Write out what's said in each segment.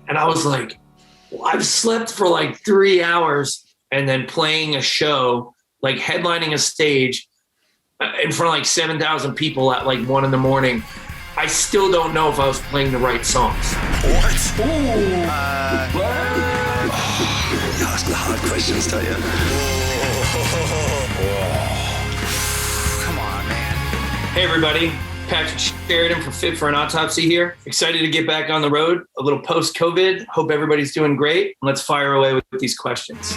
And I was like, well, I've slept for like 3 hours and then playing a show, like headlining a stage in front of like 7,000 people at like 1 a.m. I still don't know if I was playing the right songs. What? Ooh. You're asking the hard questions, don't you? Come on, man. Hey, everybody. Patrick Sheridan from Fit for an Autopsy here. Excited to get back on the road, a little post-COVID. Hope everybody's doing great. Let's fire away with these questions.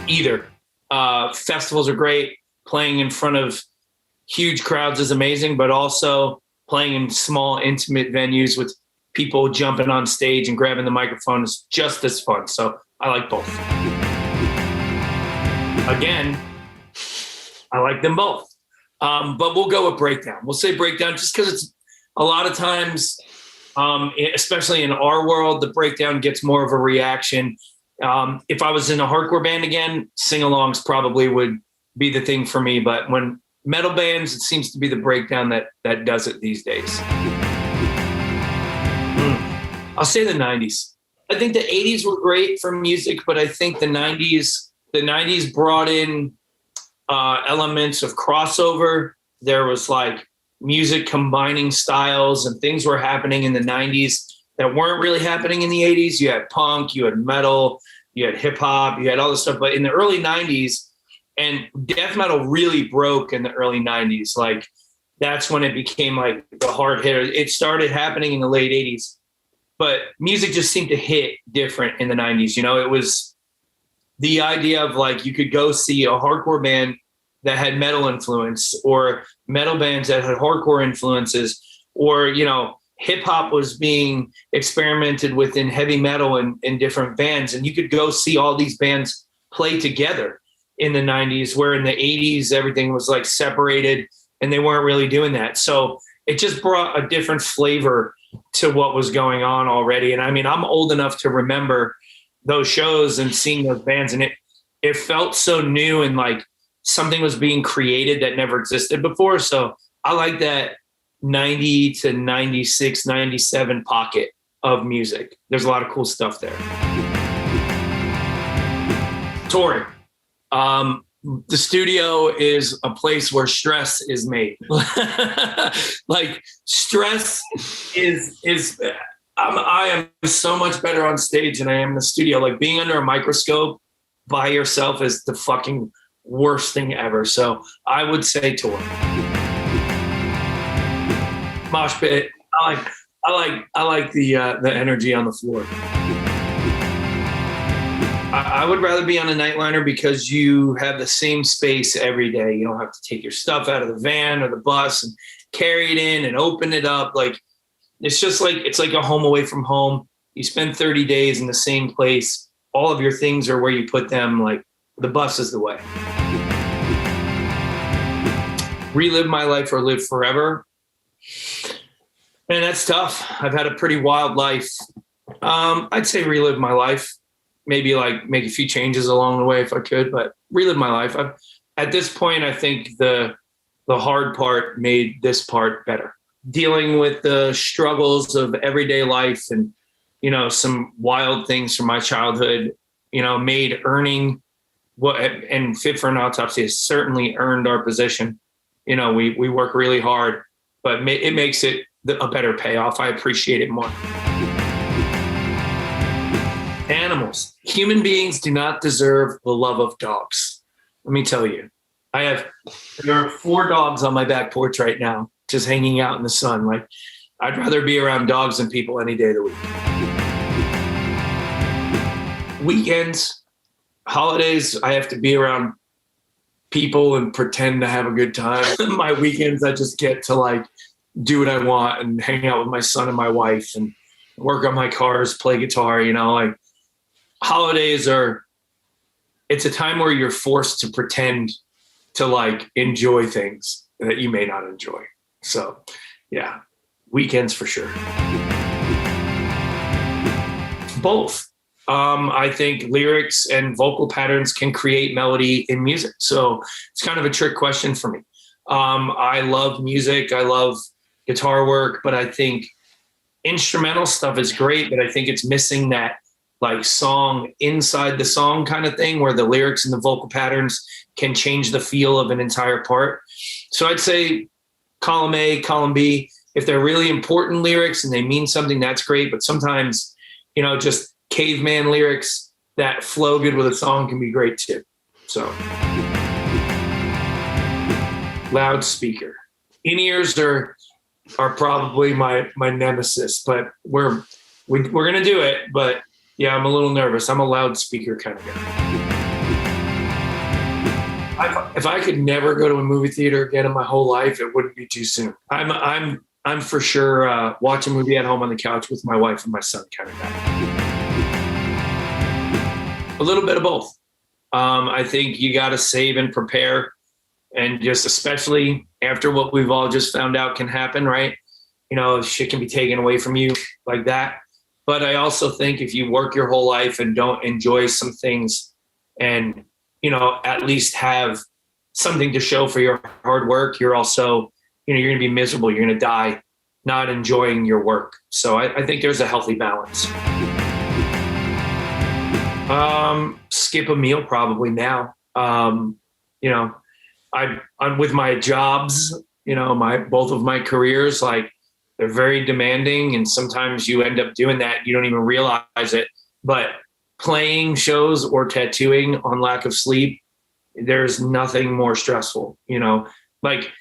Either. Festivals are great. Playing in front of huge crowds is amazing, but also playing in small, intimate venues with people jumping on stage and grabbing the microphone is just as fun. So I like both. Again, I like them both. But we'll go with breakdown. We'll say breakdown just because it's a lot of times, especially in our world, the breakdown gets more of a reaction. If I was in a hardcore band again, sing-alongs probably would be the thing for me. But when metal bands, it seems to be the breakdown that does it these days. I'll say the 90s. I think the 80s were great for music, but I think the 90s brought in elements of crossover. There was like music combining styles and things were happening in the 90s that weren't really happening in the 80s. You had punk, you had metal, you had hip hop, you had all this stuff. But in the early 90s, and death metal really broke in the early 90s. Like that's when it became like the hard hitter. It started happening in the late 80s, but music just seemed to hit different in the 90s. You know, it was the idea of like you could go see a hardcore band that had metal influence or metal bands that had hardcore influences, or, you know, hip hop was being experimented with in heavy metal and in different bands. And you could go see all these bands play together in the 90s, where in the 80s, everything was like separated and they weren't really doing that. So it just brought a different flavor to what was going on already. And I mean, I'm old enough to remember those shows and seeing those bands, and it felt so new and like something was being created that never existed before. So I like that 90 to 96, 97 pocket of music. There's a lot of cool stuff there. Touring. The studio is a place where stress is made. Like stress is I am so much better on stage than I am in the studio. Like being under a microscope by yourself is the fucking worst thing ever. So I would say tour. Mosh pit. I like the energy on the floor. I would rather be on a nightliner because you have the same space every day. You don't have to take your stuff out of the van or the bus and carry it in and open it up. Like it's just like it's like a home away from home. You spend 30 days in the same place. All of your things are where you put them. Like the bus is the way. Relive my life or live forever. Man, that's tough. I've had a pretty wild life. I'd say relive my life. Maybe like make a few changes along the way if I could, but relive my life. At this point, I think the hard part made this part better. Dealing with the struggles of everyday life and, you know, some wild things from my childhood, you know, made earning what, and Fit for an Autopsy has certainly earned our position. You know, we work really hard, but it makes it a better payoff. I appreciate it more. Animals. Human beings do not deserve the love of dogs. Let me tell you. There are 4 dogs on my back porch right now, just hanging out in the sun. Like, I'd rather be around dogs than people any day of the week. Weekends, holidays, I have to be around people and pretend to have a good time. My weekends, I just get to like do what I want and hang out with my son and my wife and work on my cars, play guitar, you know, like holidays it's a time where you're forced to pretend to like enjoy things that you may not enjoy. So yeah, weekends for sure. Both. I think lyrics and vocal patterns can create melody in music. So it's kind of a trick question for me. I love music. I love guitar work, but I think instrumental stuff is great, but I think it's missing that like song inside the song kind of thing where the lyrics and the vocal patterns can change the feel of an entire part. So I'd say column A, column B, if they're really important lyrics and they mean something, that's great. But sometimes, you know, just caveman lyrics that flow good with a song can be great too. So loudspeaker. In-ears are probably my nemesis, but we're gonna do it. But yeah, I'm a little nervous. I'm a loudspeaker kind of guy. If I could never go to a movie theater again in my whole life, it wouldn't be too soon. I'm for sure watch a movie at home on the couch with my wife and my son kind of guy. A little bit of both. I think you got to save and prepare, and just especially after what we've all just found out can happen, right? You know, shit can be taken away from you like that. But I also think if you work your whole life and don't enjoy some things and, you know, at least have something to show for your hard work, you're also, you know, you're going to be miserable. You're going to die not enjoying your work. So I think there's a healthy balance. Skip a meal probably now. You know, I'm with my jobs, you know, both of my careers, like, they're very demanding, and sometimes you end up doing that. You don't even realize it. But playing shows or tattooing on lack of sleep, there's nothing more stressful. You know, like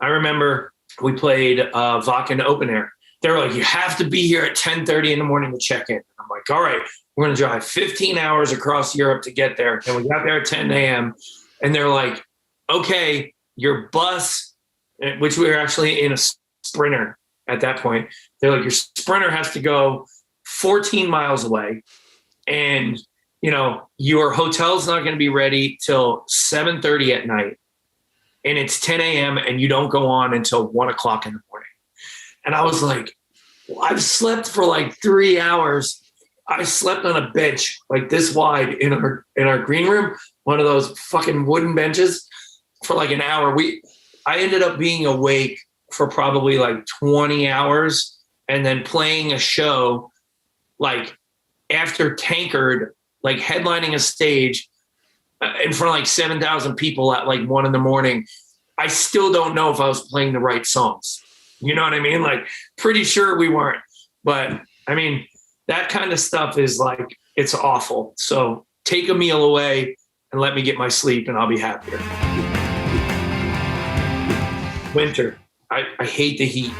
I remember we played Vakken Open Air. They were like, you have to be here at 10:30 in the morning to check in. I'm like, all right, we're going to drive 15 hours across Europe to get there. And we got there at 10 a.m. And they're like, okay, your bus, which we were actually in a Sprinter at that point, they're like, your Sprinter has to go 14 miles away, and, you know, your hotel's not going to be ready till 7:30 at night, and it's 10 a.m. and you don't go on until 1 o'clock in the morning. And I was like, well, I've slept for like 3 hours. I slept on a bench like this wide in our green room, one of those fucking wooden benches, for like an hour. I ended up being awake for probably like 20 hours, and then playing a show like after Tankard, like headlining a stage in front of like 7,000 people at like 1 a.m. I still don't know if I was playing the right songs. You know what I mean? Like, pretty sure we weren't, but I mean, that kind of stuff is like, it's awful. So take a meal away and let me get my sleep, and I'll be happier. Winter. I hate the heat.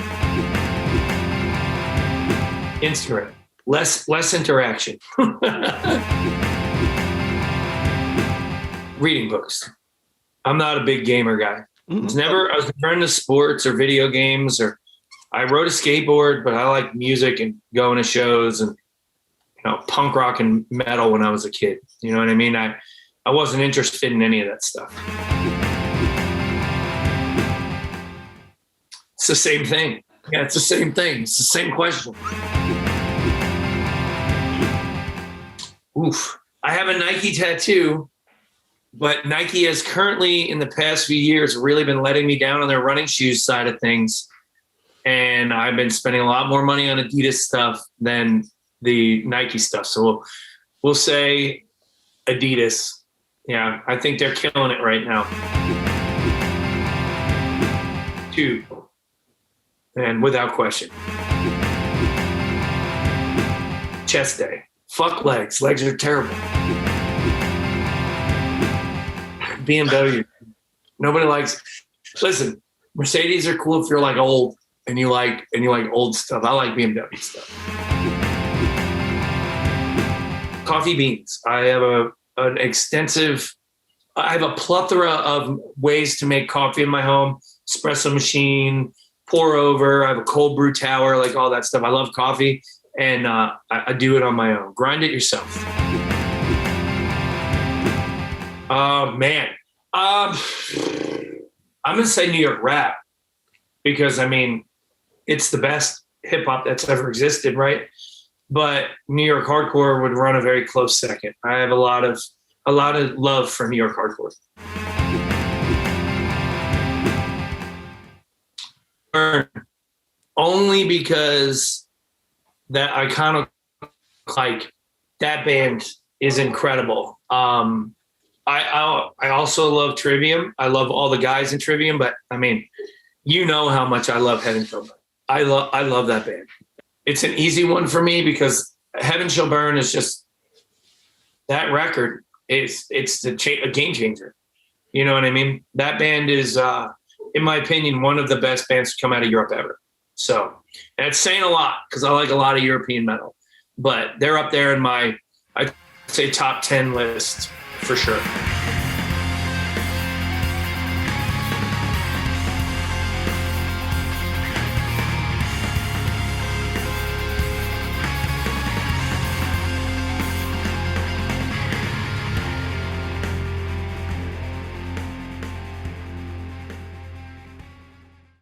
Instagram. Less interaction. Reading books. I'm not a big gamer guy. I was never into sports or video games, or I rode a skateboard, but I like music and going to shows and, you know, punk rock and metal when I was a kid. You know what I mean? I wasn't interested in any of that stuff. It's the same thing. Yeah, it's the same thing. It's the same question. Oof. I have a Nike tattoo, but Nike has currently, in the past few years, really been letting me down on their running shoes side of things. And I've been spending a lot more money on Adidas stuff than the Nike stuff. So we'll say Adidas. Yeah, I think they're killing it right now. 2. And without question. Chest day. Fuck legs. Legs are terrible. BMW. Nobody likes. Listen, Mercedes are cool if you're like old and you like old stuff. I like BMW stuff. Coffee beans. I have a plethora of ways to make coffee in my home. Espresso machine, pour over. I have a cold brew tower, like all that stuff. I love coffee, and I do it on my own. Grind it yourself. Man. I'm going to say New York rap, because, I mean, it's the best hip hop that's ever existed, right? But New York hardcore would run a very close second. I have a lot of love for New York hardcore. Only because that iconic, like that band is incredible. I also love Trivium. I love all the guys in Trivium, but I mean, you know how much I love Heaven Shall Burn. I love that band. It's an easy one for me because Heaven Shall Burn is just that record. It's a game changer. You know what I mean? That band is, in my opinion, one of the best bands to come out of Europe ever. So that's saying a lot because I like a lot of European metal, but they're up there in my, I'd say, top 10 list for sure.